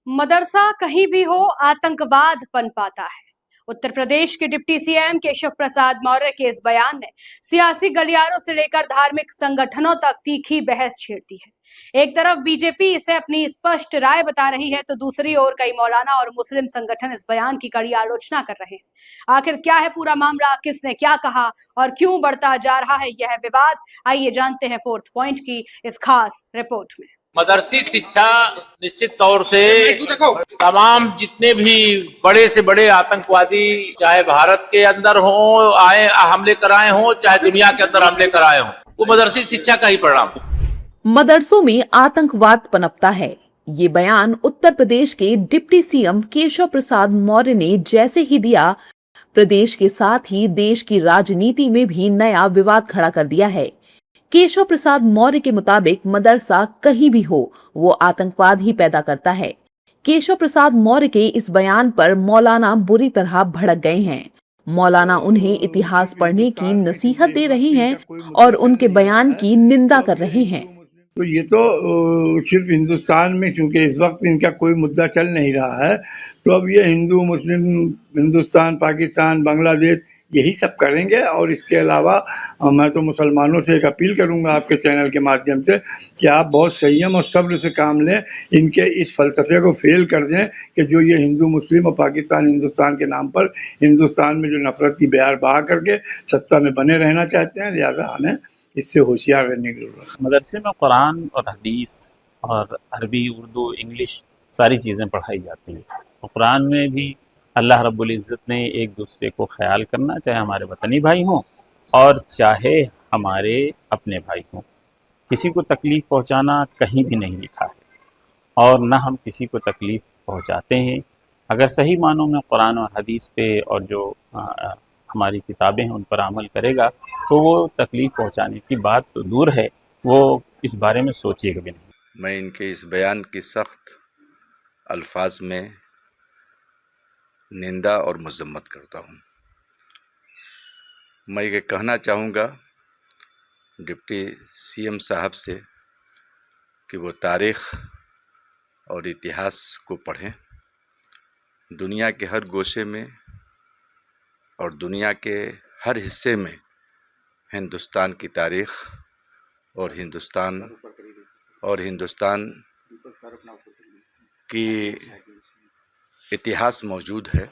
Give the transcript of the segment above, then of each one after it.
मदरसा कहीं भी हो आतंकवाद पनपाता है। उत्तर प्रदेश के डिप्टी सीएम केशव प्रसाद मौर्य के इस बयान ने सियासी गलियारों से लेकर धार्मिक संगठनों तक तीखी बहस छेड़ दी है। एक तरफ बीजेपी इसे अपनी स्पष्ट राय बता रही है, तो दूसरी ओर कई मौलाना और मुस्लिम संगठन इस बयान की कड़ी आलोचना कर रहे हैं। आखिर क्या है पूरा मामला, किसने क्या कहा और क्यों बढ़ता जा रहा है यह विवाद, आइए जानते हैं फोर्थ पॉइंट की इस खास रिपोर्ट में। मदरसी शिक्षा निश्चित तौर से तमाम जितने भी बड़े से बड़े आतंकवादी चाहे भारत के अंदर हो आए हमले कराए हो, चाहे दुनिया के अंदर हमले कराए हो, वो मदरसी शिक्षा का ही परिणाम। मदरसों में आतंकवाद पनपता है, ये बयान उत्तर प्रदेश के डिप्टी सीएम केशव प्रसाद मौर्य ने जैसे ही दिया, प्रदेश के साथ ही देश की राजनीति में भी नया विवाद खड़ा कर दिया है। केशव प्रसाद मौर्य के मुताबिक मदरसा कहीं भी हो वो आतंकवाद ही पैदा करता है। केशव प्रसाद मौर्य के इस बयान पर मौलाना बुरी तरह भड़क गए हैं। मौलाना उन्हें इतिहास पढ़ने की नसीहत दे रहे हैं और उनके बयान की निंदा कर रहे हैं। तो ये तो सिर्फ हिंदुस्तान में, क्योंकि इस वक्त इनका कोई मुद्दा चल नहीं रहा है, तो अब ये हिंदू मुस्लिम, हिंदुस्तान, पाकिस्तान, बांग्लादेश यही सब करेंगे। और इसके अलावा मैं तो मुसलमानों से एक अपील करूंगा आपके चैनल के माध्यम से कि आप बहुत संयम और सब्र से काम लें, इनके इस फलसफे को फेल कर दें कि जो ये हिंदू मुस्लिम और पाकिस्तान हिंदुस्तान के नाम पर हिंदुस्तान में जो नफरत की बहार बहा करके सत्ता में बने रहना चाहते हैं। लिहाजा हमें इससे होशियार रहने की जरूरत है। मदरसे में कुरान और हदीस और अरबी, उर्दू, इंग्लिश सारी चीज़ें पढ़ाई जाती हैं। और कुरान में भी अल्लाह रब्बुल इज़्ज़त ने एक दूसरे को ख्याल करना, चाहे हमारे वतनी भाई हों और चाहे हमारे अपने भाई हों, किसी को तकलीफ़ पहुंचाना कहीं भी नहीं लिखा है और न हम किसी को तकलीफ़ पहुंचाते हैं। अगर सही मानों में कुरान और हदीस पे और जो हमारी किताबें हैं उन पर अमल करेगा तो वो तकलीफ़ पहुंचाने की बात तो दूर है, वो इस बारे में सोचिएगा भी नहीं। मैं इनके इस बयान की सख्त अल्फाज में निंदा और मजम्मत करता हूँ। मैं ये कहना चाहूँगा डिप्टी सीएम साहब से कि वो तारीख़ और इतिहास को पढ़ें। दुनिया के हर गोशे में और दुनिया के हर हिस्से में हिंदुस्तान की तारीख़ और हिंदुस्तान की इतिहास मौजूद है।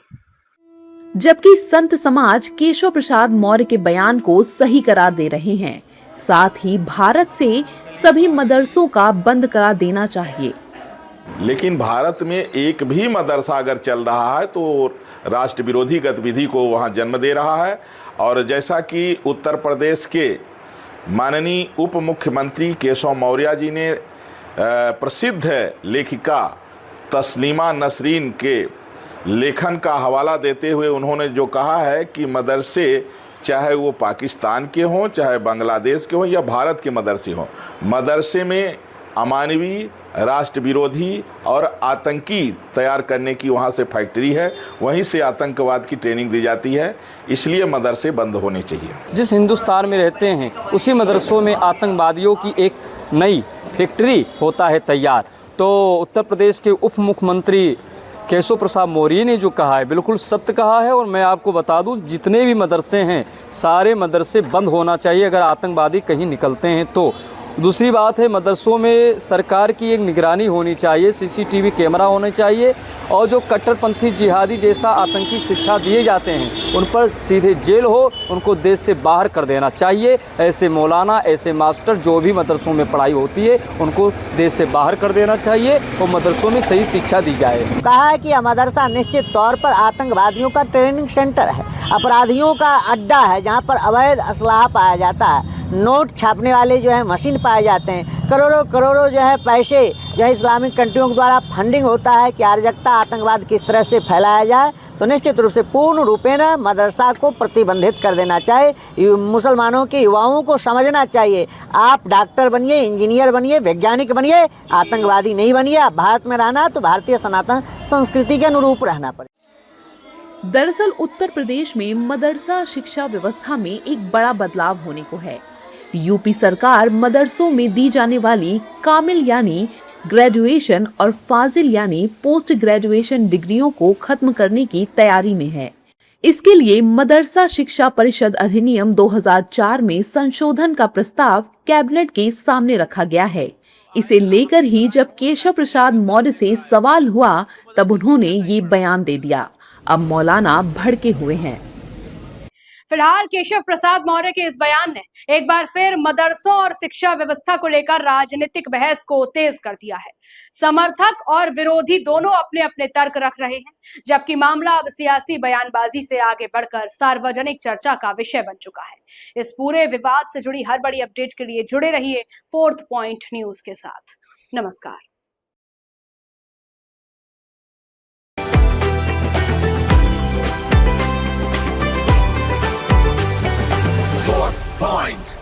जबकि संत समाज केशव प्रसाद मौर्य के बयान को सही करार दे रहे हैं, साथ ही भारत से सभी मदरसों का बंद करा देना चाहिए। लेकिन भारत में एक भी मदरसा अगर चल रहा है तो राष्ट्र विरोधी गतिविधि को वहां जन्म दे रहा है। और जैसा कि उत्तर प्रदेश के माननीय उप मुख्यमंत्री केशव मौर्य जी ने प्रसिद्ध लेखिका तस्लीमा नसरीन के लेखन का हवाला देते हुए उन्होंने जो कहा है कि मदरसे चाहे वो पाकिस्तान के हों, चाहे बांग्लादेश के हों या भारत के मदरसे हों, मदरसे में अमानवीय, राष्ट्र विरोधी और आतंकी तैयार करने की वहाँ से फैक्ट्री है, वहीं से आतंकवाद की ट्रेनिंग दी जाती है। इसलिए मदरसे बंद होने चाहिए। जिस हिंदुस्तान में रहते हैं उसी मदरसों में आतंकवादियों की एक नई फैक्ट्री होता है तैयार। तो उत्तर प्रदेश के उप मुख्यमंत्री केशव प्रसाद मौर्य ने जो कहा है बिल्कुल सत्य कहा है। और मैं आपको बता दूं, जितने भी मदरसे हैं सारे मदरसे बंद होना चाहिए अगर आतंकवादी कहीं निकलते हैं तो। दूसरी बात है, मदरसों में सरकार की एक निगरानी होनी चाहिए, सीसीटीवी कैमरा होने चाहिए और जो कट्टरपंथी जिहादी जैसा आतंकी शिक्षा दिए जाते हैं उन पर सीधे जेल हो, उनको देश से बाहर कर देना चाहिए। ऐसे मौलाना, ऐसे मास्टर जो भी मदरसों में पढ़ाई होती है उनको देश से बाहर कर देना चाहिए और मदरसों में सही शिक्षा दी जाए। कहा है कि मदरसा निश्चित तौर पर आतंकवादियों का ट्रेनिंग सेंटर है, अपराधियों का अड्डा है जहाँ पर अवैध असलाह पाया जाता है, नोट छापने वाले जो है मशीन पाए जाते हैं, करोड़ों करोड़ों जो है पैसे जो है इस्लामिक कंट्रियों के द्वारा फंडिंग होता है कि अराजकता, आतंकवाद किस तरह से फैलाया जाए। तो निश्चित रूप से पूर्ण रूपेण मदरसा को प्रतिबंधित कर देना चाहिए। मुसलमानों के युवाओं को समझना चाहिए, आप डॉक्टर बनिए, इंजीनियर बनिए, वैज्ञानिक बनिए, आतंकवादी नहीं बनिए। आप भारत में रहना तो भारतीय सनातन संस्कृति के अनुरूप रहना पड़े। दरअसल उत्तर प्रदेश में मदरसा शिक्षा व्यवस्था में एक बड़ा बदलाव होने को है। यूपी सरकार मदरसों में दी जाने वाली कामिल यानी ग्रेजुएशन और फाजिल यानी पोस्ट ग्रेजुएशन डिग्रियों को खत्म करने की तैयारी में है। इसके लिए मदरसा शिक्षा परिषद अधिनियम 2004 में संशोधन का प्रस्ताव कैबिनेट के सामने रखा गया है। इसे लेकर ही जब केशव प्रसाद मौर्य से सवाल हुआ तब उन्होंने ये बयान दे दिया। अब मौलाना भड़के हुए हैं। फिलहाल केशव प्रसाद मौर्य के इस बयान ने एक बार फिर मदरसों और शिक्षा व्यवस्था को लेकर राजनीतिक बहस को तेज कर दिया है। समर्थक और विरोधी दोनों अपने अपने तर्क रख रहे हैं, जबकि मामला अब सियासी बयानबाजी से आगे बढ़कर सार्वजनिक चर्चा का विषय बन चुका है। इस पूरे विवाद से जुड़ी हर बड़ी अपडेट के लिए जुड़े रहिए फोर्थ पॉइंट न्यूज के साथ। नमस्कार। Point.